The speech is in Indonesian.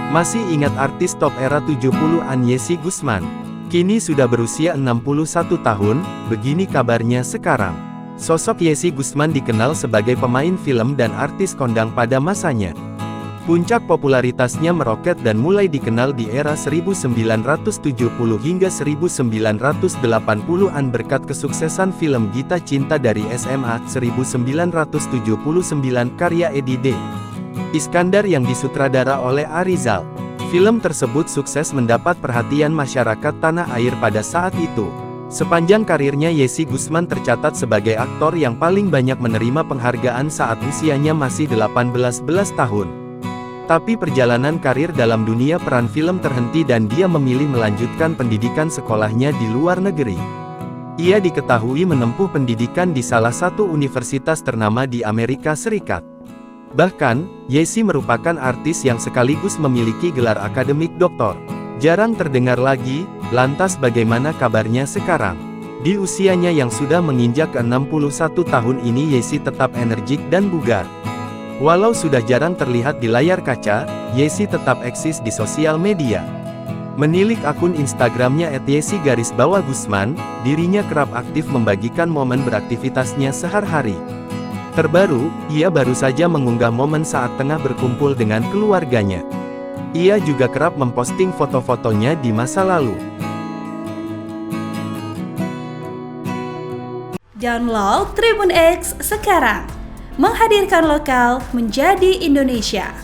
Masih ingat artis top era 70-an Yesy Gusman? Kini sudah berusia 61 tahun, begini kabarnya sekarang. Sosok Yesy Gusman dikenal sebagai pemain film dan artis kondang pada masanya. Puncak popularitasnya meroket dan mulai dikenal di era 1970 hingga 1980-an berkat kesuksesan film Gita Cinta dari SMA 1979 karya Eddie D. Iskandar yang disutradara oleh Arizal. Film tersebut sukses mendapat perhatian masyarakat tanah air pada saat itu. Sepanjang karirnya Yesy Gusman tercatat sebagai aktor yang paling banyak menerima penghargaan saat usianya masih 18 tahun. Tapi perjalanan karir dalam dunia peran film terhenti dan dia memilih melanjutkan pendidikan sekolahnya di luar negeri. Ia diketahui menempuh pendidikan di salah satu universitas ternama di Amerika Serikat. Bahkan, Yesy merupakan artis yang sekaligus memiliki gelar akademik doktor. Jarang terdengar lagi, lantas bagaimana kabarnya sekarang? Di usianya yang sudah menginjak ke 61 tahun ini Yesy tetap energik dan bugar. Walau sudah jarang terlihat di layar kaca, Yesy tetap eksis di sosial media. Menilik akun Instagramnya @yesy_gusman, dirinya kerap aktif membagikan momen beraktivitasnya sehari-hari. Terbaru, ia baru saja mengunggah momen saat tengah berkumpul dengan keluarganya. Ia juga kerap memposting foto-fotonya di masa lalu. Download Tribun X sekarang, menghadirkan lokal menjadi Indonesia.